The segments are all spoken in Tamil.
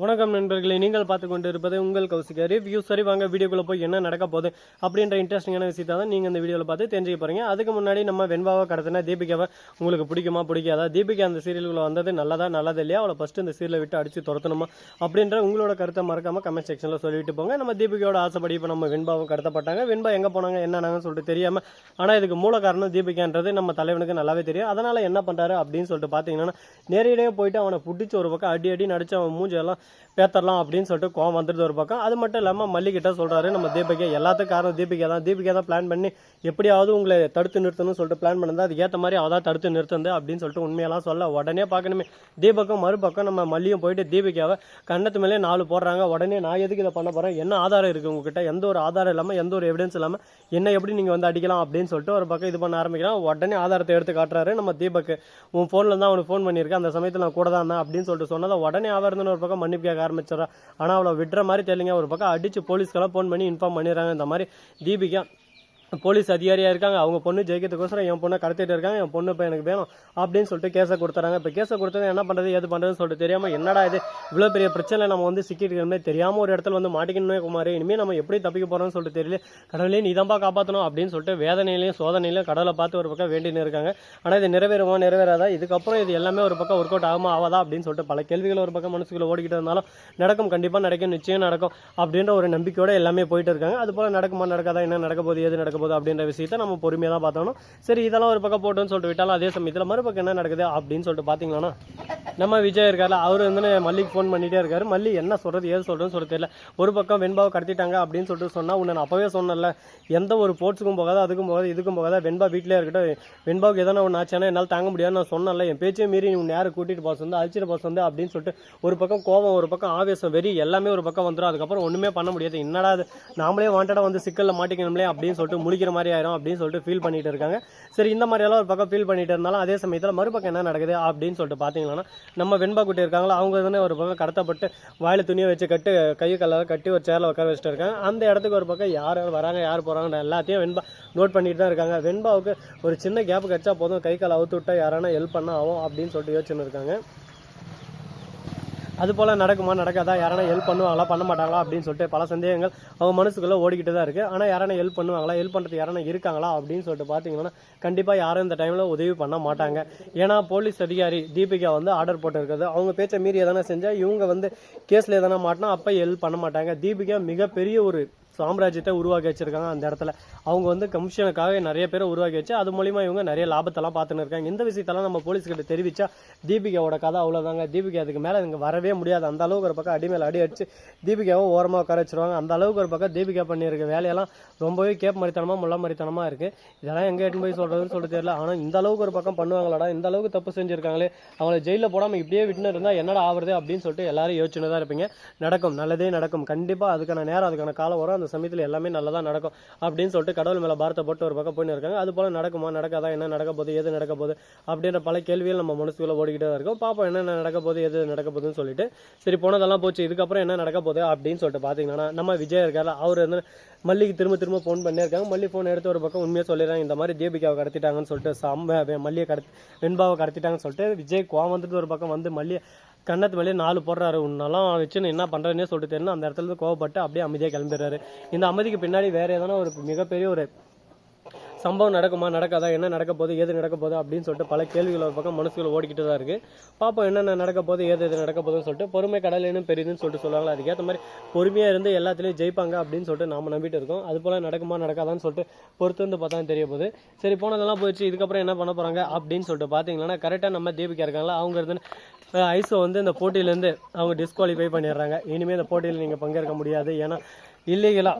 வணக்கம் நண்பர்களே, நீங்கள் பார்த்து கொண்டு இருப்பது உங்கள் கௌசிகா ரிவ்யூ. சரி வாங்க வீடியோக்குள்ளே போய் என்ன நடக்க போகுது அப்படின்ற இன்ட்ரெஸ்டிங்கான விஷயத்தை தான் நீங்கள் இந்த வீடியோவில் பார்த்து தெரிஞ்சுக்க போகிறீங்க. அதுக்கு முன்னாடி நம்ம வெண்பாவை கடத்தினா தீபிகாவை உங்களுக்கு பிடிக்குமா பிடிக்காதா, தீபிகா அந்த சீரியலுக்குள்ள வந்தது நல்லது இல்லையா, அவளை ஃபஸ்ட்டு இந்த சீரியலை விட்டு அடித்து துரத்தணுமா அப்படின்ற உங்களோட கருத்தை மறக்காமல் கமெண்ட் செக்ஷனில் சொல்லிட்டு போங்க. நம்ம தீபிகாவோட ஆசைப்படி இப்போ நம்ம வெண்பாவை கடத்தப்பட்டாங்க. வெண்பா எங்கே போனாங்க என்னன்னாங்கன்னு சொல்லிட்டு தெரியாமல், ஆனால் இதுக்கு மூல காரணம் தீபிகான்றது நம்ம தலைவனுக்கு நல்லாவே தெரியும். அதனால் என்ன பண்ணுறாரு அப்படின்னு சொல்லிட்டு பார்த்தீங்கன்னா, நேரடியாக போயிட்டு அவனை பிடிச்சி ஒரு பக்கம் அடி நடிச்சு அவன் மூஞ்செல்லாம் பேத்தரலாம் அப்படின்னு சொல்லிட்டு கோவம் வந்துடுது ஒரு பக்கம். அது மட்டும் இல்லாமல் மல்லிகிட்ட சொல்கிறாரு நம்ம தீபிகா எல்லாத்துக்கும் காரணம் தீபிகா தான் பிளான் பண்ணி எப்படியாவது உங்களை தடுத்து நிறுத்தணும்னு சொல்லிட்டு பிளான் பண்ணது. அதுக்கேற்ற மாதிரி அவள் தான் தடுத்து நிறுத்துந்து அப்படின்னு சொல்லிட்டு உண்மையெல்லாம் சொல்ல உடனே பார்க்கணுமே தீபகம் மறுபக்கம் நம்ம மல்லியும் போயிட்டு தீபிகாவை கண்ணத்து மேலே 4 போடுறாங்க. உடனே நான் எதுக்கு இதை பண்ண போகிறேன், என்ன ஆதாரம் இருக்குது உங்ககிட்ட, எந்த ஒரு ஆதாரம் இல்லாமல் எந்த ஒரு எவிடன்ஸ் இல்லாமல் என்ன எப்படி நீங்கள் வந்து அடிக்கலாம் அப்படின்னு சொல்லிட்டு ஒரு பக்கம் இது பண்ண ஆரம்பிக்கிறான். உடனே ஆதாரத்தை எடுத்து காட்டுறாரு நம்ம தீபக். உன் ஃபோனில் தான் அவனுக்கு ஃபோன் பண்ணியிருக்கேன், அந்த சமயத்தில் நான் கூட தான் இருந்தேன் அப்படின்னு சொல்லிட்டு சொன்னதை உடனே அவர் இருந்துன்னு ஒரு பக்கம் மன்னிப்பு கேட்க ஆரம்பிச்சிடறா. ஆனால் அவளை விடுற மாதிரி தெரியலைங்க. ஒரு பக்கம் அடித்து போலீஸ்க்கெல்லாம் ஃபோன் பண்ணி இன்ஃபார்ம் பண்ணிடுறாங்க. இந்த மாதிரி தீபிகா போலீஸ் அதிகாரியாக இருக்காங்க, அவங்க பொண்ணு ஜெயிக்கிறதுக்கோசரம் என் பொண்ணை கடத்திட்டு இருக்காங்க, என் பொண்ணு இப்போ எனக்கு வேணும் அப்படின்னு சொல்லிட்டு கேஸை கொடுத்துறாங்க. இப்போ கேஸை கொடுத்தது என்ன பண்ணுறது எது பண்ணுறதுன்னு சொல்லிட்டு தெரியாமல், என்னடா இது இவ்வளோ பெரிய பிரச்சனை நம்ம வந்து சிக்கிட்டு இருக்கிறமே, தெரியாமல் ஒரு இடத்துல வந்து மாட்டிக்கணுமே குமார், இனிமேல் நம்ம எப்படி தப்பிக்க போகிறோம்னு சொல்லிட்டு தெரியல, கடவுளே நீ தான்ப்பா காப்பாற்றணும் அப்படின்னு சொல்லிட்டு வேதனையிலையும் சோதனையிலையும் கடவுளை பார்த்து ஒரு பக்கம் வேண்டின்னு இருக்காங்க. ஆனால் இது நிறைவேறாதா, இதுக்கப்புறம் இது எல்லாமே ஒரு பக்கம் ஒர்க் அவுட் ஆகாதா அப்படின்னு சொல்லிட்டு பல கேள்விகள் ஒரு பக்கம் மனசுக்குள்ளே ஓடிக்கிட்டு இருந்தாலும் நடக்கும், கண்டிப்பாக நடக்கும், நிச்சயம் நடக்கும் அப்படின்ற ஒரு நம்பிக்கையோடு எல்லாமே போயிட்டு இருக்காங்க. அது போல் நடக்குமா நடக்காதா, என்ன நடக்க போகுது எது நடக்க போகுது அப்படின்ற விஷயத்தை நம்ம பொறுமையாக தான் பார்த்தோம். சரி இதெல்லாம் ஒரு பக்கம் போட்டோன்னு சொல்லிட்டு விட்டாலும் அதே சமயத்தில் மறுபக்கம் என்ன நடக்குது அப்படின்னு சொல்லிட்டு பார்த்தீங்கன்னா, நம்ம விஜய் இருக்கார்ல, அவர் வந்து மல்லிக்கு ஃபோன் பண்ணிகிட்டே இருக்காரு. மல்லி என்ன சொல்கிறது ஏது சொல்கிறதுன்னு சொல்லிட்டு தெரியல. ஒரு பக்கம் வெண்பாவை கடத்திட்டாங்க அப்படின்னு சொல்லிட்டு சொன்னால், உன்னை நான் அப்போவே சொன்னல, எந்த ஒரு ஸ்போர்ட்ஸுக்கும் போகாத, அதுக்கும் போகாத, இதுக்கும் போகாத, வெண்பா வீட்டிலே இருக்கட்டும், வெண்பாவுக்கு எதனா ஒன்று ஆச்சானா என்னால் தாங்க முடியாதுன்னு நான் சொன்னல, என் பேச்சே மீறி உன் யாரை கூட்டிகிட்டு போக வந்து அழிச்சிட்டு போக வந்து அப்படின்னு சொல்லிட்டு ஒரு பக்கம் கோபம், ஒரு பக்கம் ஆவேசம், வெறி எல்லாமே ஒரு பக்கம் வந்துடும். அதுக்கப்புறம் ஒன்றுமே பண்ண முடியாது. என்னடா அது நாமளே வாண்டடாக வந்து சிக்கலில் மாட்டிக்கணும்லே அப்படின்னு சொல்லிட்டு முழிக்கிற மாதிரி ஆயிரும் அப்படின்னு சொல்லிட்டு ஃபீல் பண்ணிட்டு இருக்காங்க. சரி இந்த மாதிரியெல்லாம் ஒரு பக்கம் ஃபீல் பண்ணிட்டு இருந்தாலும் அதே சமயத்தில் மறுபக்கம் என்ன நடக்குது அப்படின்னு சொல்லிட்டு பார்த்தீங்கன்னா, நம்ம வெண்பா குட்டி இருக்காங்களா, அவங்க வந்து ஒரு பக்கம் கடத்தப்பட்டு வாயில துணியை வச்சு கை கல்லால் கட்டி ஒரு சேரில் உட்கார வச்சுட்டு இருக்காங்க. அந்த இடத்துக்கு ஒரு பக்கம் யார் வராங்க யார் போகிறாங்க எல்லாத்தையும் வெண்பா நோட் பண்ணிட்டு தான் இருக்காங்க. வெண்பாவுக்கு ஒரு சின்ன கேப் கிடச்சா போதும், கை கால் அவுத்து விட்டா யாரானா ஹெல்ப் பண்ண ஆகும் அப்படின்னு சொல்லிட்டு யோசிச்சுன்னு இருக்காங்க. அது போல் நடக்குமா நடக்காதா, யாரானா ஹெல்ப் பண்ணுவாங்களா பண்ண மாட்டாங்களா அப்படின்னு சொல்லிட்டு பல சந்தேகங்கள் அவங்க மனசுக்குள்ளே ஓடிக்கிட்டு தான் இருக்குது. ஆனால் யாரானா ஹெல்ப் பண்ணுவாங்களா, ஹெல்ப் பண்ணுறது யாரானா இருக்காங்களா அப்படின்னு சொல்லிட்டு பார்த்தீங்கன்னா, கண்டிப்பாக யாரும் இந்த டைமில் உதவி பண்ண மாட்டாங்க. ஏன்னா போலீஸ் அதிகாரி தீபிகா வந்து ஆர்டர் போட்டிருக்கிறது, அவங்க பேச்சை மீறி எதனா செஞ்சால் இவங்க வந்து கேஸில் எதனா மாட்டினா அப்போ ஹெல்ப் பண்ண மாட்டாங்க. தீபிகா மிகப்பெரிய ஒரு சாம்ராஜ்யத்தை உருவாக்கி வச்சிருக்காங்க. அந்த இடத்துல அவங்க வந்து கமிஷனுக்காக நிறைய பேரை உருவாக்கி வச்சு அது மூலிமா இவங்க நிறைய லாபத்தெல்லாம் பார்த்துன்னு இருக்காங்க. இந்த விஷயத்தெல்லாம் நம்ம போலீஸ்கிட்ட தெரிவிச்சா தீபிகாவோட கதை அவ்வளோதாங்க. தீபிகா அதுக்கு மேலே இங்கே வரவே முடியாது. அந்த அளவுக்கு ஒரு பக்கம் அடி மேலே அடி அடிச்சு தீபிகாவை ஓரமாக உட்கார வச்சிருவாங்க. அந்த அளவுக்கு ஒரு பக்கம் தீபிகா பண்ணியிருக்க வேலையெல்லாம் ரொம்பவே கேப் மரித்தனமாக முள்ள மரித்தனமாக இருக்குது. இதெல்லாம் எங்கே எட்டு போய் சொல்கிறதுன்னு சொல்லிட்டு தெரியல. ஆனால் இந்த அளவுக்கு ஒரு பக்கம் பண்ணுவாங்களாடா, இந்த அளவுக்கு தப்பு செஞ்சுருக்காங்களே, அவங்களை ஜெயிலில் போடாமல் இப்படியே விட்டுன்னு இருந்தால் என்னடா ஆகுறது அப்படின்னு சொல்லிட்டு எல்லாரும் யோசிச்சுன்னு தான் இருப்பீங்க. நடக்கும், நல்லதே நடக்கும், கண்டிப்பாக அதுக்கான நேரம் அதுக்கான காலம் வரும். அந்த சமயத்தில் எல்லாமே நல்லதாக நடக்கும் அப்படின்னு சொல்லிட்டு கடவுள் மேலே பாரத்தை போட்டு ஒரு பக்கம் போயின்னு இருக்காங்க. அது போல் நடக்குமா நடக்காதா, என்ன நடக்க போகுது எது நடக்க போகுது அப்படின்ற பல கேள்விகள் நம்ம மனசுக்குள்ளே ஓடிக்கிட்டே தான் இருக்கும். பாப்போம் என்ன நடக்க போகுது எது நடக்க போகுதுன்னு சொல்லிட்டு. சரி போனதெல்லாம் போச்சு, இதுக்கப்புறம் என்ன நடக்க போகுது அப்படின்னு சொல்லிட்டு பார்த்தீங்கன்னா, நம்ம விஜய் இருக்காரு, அவர் வந்து மல்லிக்கு திரும்ப ஃபோன் பண்ணியிருக்காங்க. மல்லி ஃபோன் எடுத்து ஒரு பக்கம் உண்மையாக சொல்லிடுறாங்க, இந்த மாதிரி தீபிகாவை கடத்திட்டாங்கன்னு சொல்லிட்டு, மல்லியை வெண்பாவை கடத்திட்டாங்கன்னு சொல்லிட்டு விஜய் கோவம் வந்துட்டு ஒரு பக்கம் வந்து மல்லியை கண்ணத்து மேலே 4 போடுறாரு. உன்னாலாம் வச்சுன்னு என்ன பண்ணுறதுன்னே சொல்லிட்டு தெரியல. அந்த இடத்துல இருந்து கோவப்பட்டு அப்படியே அமைதியாக கிளம்பிடுறாரு. இந்த அமைதிக்கு பின்னாடி வேறு எதனா ஒரு மிகப்பெரிய ஒரு சம்பவம் நடக்குமா நடக்காதா, என்ன நடக்க போகுது ஏது நடக்க போகுது அப்படின்னு சொல்லிட்டு பல கேள்விகள் ஒரு பக்கம் மனசுக்குள்ள ஓடிக்கிட்டு தான் இருக்குது. பார்ப்போம் என்னென்ன நடக்க போகுது எது நடக்க போகுதுன்னு சொல்லிட்டு. பொறுமை கடலேன்னு பெரியதுன்னு சொல்லிட்டு சொல்லுவாங்களா, அதுக்கேற்ற மாதிரி பொறுமையாக இருந்து எல்லாத்துலேயும் ஜெயிப்பாங்க அப்படின்னு சொல்லிட்டு நாம் நம்பிட்டு இருக்கோம். அது போல் நடக்குமா நடக்காதான்னு சொல்லிட்டு பொறுத்து வந்து பார்த்தா தெரிய போகுது. சரி போனதெல்லாம் போயிடுச்சு, இதுக்கப்புறம் என்ன பண்ண போகிறாங்க அப்படின்னு சொல்லிட்டு பார்த்தீங்கன்னா, கரெக்டாக நம்ம தீபிகா இருக்காங்களா, அவங்க இருந்து ஐஸோ வந்து இந்த போட்டியிலேருந்து அவங்க டிஸ்குவாலிஃபை பண்ணிடுறாங்க. இனிமேல் இந்த போட்டியில் நீங்கள் பங்கேற்க முடியாது, ஏன்னா இல்லீகலா,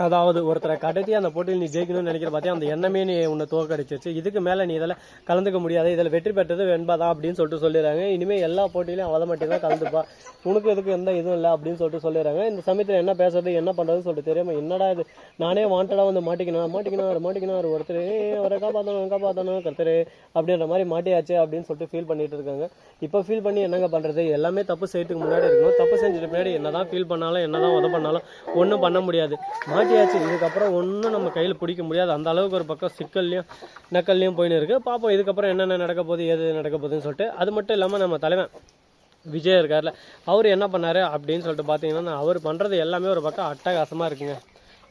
அதாவது ஒருத்தரை கடத்தி அந்த போட்டியில் நீ ஜெயிக்கணும்னு நினைக்கிற பார்த்தியா, அந்த எண்ணமே நீ உன்னை தோற்கடிச்சிருச்சு, இதுக்கு மேலே நீ இதில் கலந்துக்க முடியாது, இதில் வெற்றி பெற்றது வெண்பா தான் அப்படின்னு சொல்லிட்டு சொல்லிடுறாங்க. இனிமேல் எல்லா போட்டியிலையும் அவளை மட்டும் தான் கலந்துப்பா, உனக்கு எதுக்கு எந்த இதுவும் இல்லை அப்படின்னு சொல்லிட்டு சொல்லிடுறாங்க. இந்த சமயத்தில் என்ன பேசுறது என்ன பண்ணுறதுன்னு சொல்லிட்டு தெரியாமல், என்னடா இது நானே வாண்டடாக வந்து மாட்டிக்கணும் ஒருத்தர் அவரை காப்பாற்றணும் கருத்தர் அப்படின்ற மாதிரி மாட்டியாச்சு அப்படின்னு சொல்லிட்டு ஃபீல் பண்ணிட்டு இருக்காங்க. இப்போ ஃபீல் பண்ணி என்னங்க பண்ணுறது, எல்லாமே தப்பு செய்யறதுக்கு முன்னாடி இருக்கணும், தப்பு செஞ்சுட்டு முன்னாடி என்னதான் ஃபீல் பண்ணாலும் என்னதான் உதவ பண்ணாலும் ஒன்றும் பண்ண முடியாது, மாட்டியாச்சு, இதுக்கப்புறம் ஒன்றும் நம்ம கையில் பிடிக்க முடியாது. அந்த அளவுக்கு ஒரு பக்கம் சிக்கல்லையும் நக்கல்லையும் போயின்னு இருக்குது. பார்ப்போம் இதுக்கப்புறம் என்னென்ன நடக்க போகுது எது நடக்க போகுதுன்னு சொல்லிட்டு. அது மட்டும் இல்லாமல் நம்ம தலைவன் விஜய் இருக்கார்ல, அவர் என்ன பண்ணார் அப்படின்னு சொல்லிட்டு பார்த்தீங்கன்னா, அவர் பண்ணுறது எல்லாமே ஒரு பக்கம் அட்டகாசமாக இருக்குங்க.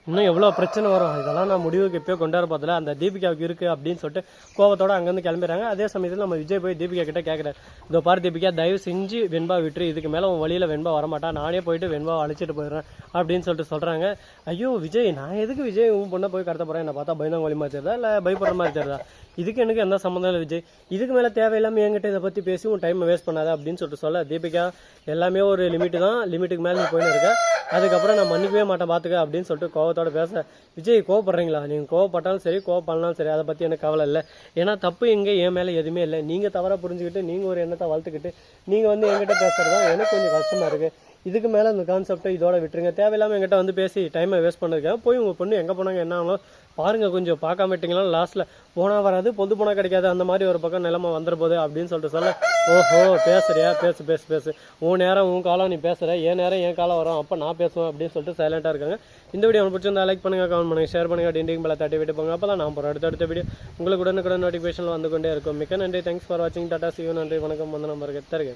இன்னும் எவ்வளோ பிரச்சனை வரும், இதெல்லாம் நான் முடிவுக்கு இப்போயே கொண்டு வர பார்த்தல அந்த தீபிகாவுக்கு இருக்குது அப்படின்னு சொல்லிட்டு கோவத்தோடு அங்கேருந்து கிளம்பிடுறாங்க. அதே சமயத்தில் நம்ம விஜய் போய் தீபிகா கிட்ட கேட்குறாரு, இதோ பாரு தீபிகா, தயவு செஞ்சு வெண்பா விட்டுரு, இதுக்கு மேலே உன் வழியில் வெண்பா வரமாட்டா, நானே போயிட்டு வெண்பாவை அழைச்சிட்டு போயிடுறேன் அப்படின்னு சொல்லிட்டு சொல்கிறாங்க. ஐயோ விஜய், நான் எதுக்கு விஜய் உன் பொண்ணை போய் கடத்த போகிறேன், என்னை பார்த்தா பயந்தாங்கோலி மாதிரி தெரியுதா இல்லை பயப்படுற மாதிரி தெரியுதா, இதுக்கு எனக்கு எந்த சம்மந்தம் இல்லை விஜய், இதுக்கு மேலே தேவையில்லாமல் என்கிட்ட இதை பற்றி பேசி உன் டைமை வேஸ்ட் பண்ணாத அப்படின்னு சொல்லிட்டு சொல்ல, தீபிகா எல்லாமே ஒரு லிமிட்டு தான், லிமிட்டுக்கு மேலே நீ போயின்னு இருக்க, அதுக்கப்புறம் நான் மன்னிக்கவே மாட்டேன் பார்த்துக்க அப்படின்னு சொல்லிட்டு கோவத்தோட பேச, விஜய் கோவப்படுறீங்களா, நீங்கள் கோவப்பட்டாலும் சரி கோவப்படனாலும் சரி அதை பற்றி எனக்கு கவலை இல்லை, ஏன்னா தப்பு எங்கே என் மேலே எதுவுமே இல்லை, நீங்கள் தவறாக புரிஞ்சுக்கிட்டு நீங்கள் ஒரு எண்ணத்தை வளர்த்துக்கிட்டு நீங்கள் வந்து என்கிட்ட பேசுகிறது தான் எனக்கு கொஞ்சம் கஷ்டமாக இருக்குது, இதுக்கு மேலே அந்த கான்செப்டை இதோட விட்டுருங்க, தேவையில்லாமல் என்கிட்ட வந்து பேசி டைமை வேஸ்ட் பண்ணுறதுக்காக போய் உங்கள் பொண்ணு எங்கே போனாங்க என்ன ஆனாலும் பாருங்கள், கொஞ்சம் பார்க்காம விட்டிங்களா லாஸ்ட்டில் போனால் வராது பொது போனால் கிடைக்காது, அந்த மாதிரி ஒரு பக்கம் நிலைமை வந்துட போகுது அப்படின்னு சொல்லிட்டு சொல்ல, ஓஹோ பேசுறியா, பேசு பேசு பேசு, உன் நேரம் உன் காலம் நீ பேசுகிற, என் நேரம் என் காலம் வரும், அப்போ நான் பேசுவேன் அப்படின்னு சொல்லிட்டு சைலண்ட்டாக இருக்காங்க. இந்த வீடியோ உங்களுக்கு பிடிச்சிருந்தா லைக் பண்ணுங்கள், கமெண்ட் பண்ணுங்கள், ஷேர் பண்ணுங்கள், டிண்டிங் பெல்லை தட்டி விட்டு போங்க, அப்போ தான் நான் போகிறேன் அடுத்த வீடியோ உங்களுக்கு உடனுக்குடன் நோட்டிஃபிகேஷனில் வந்து கொண்டே இருக்கும். மிக்க நன்றி, தேங்க்ஸ் ஃபார் வாட்சிங், டாடா, see you, நன்றி, வணக்கம், வந்தனம், வருக தருக.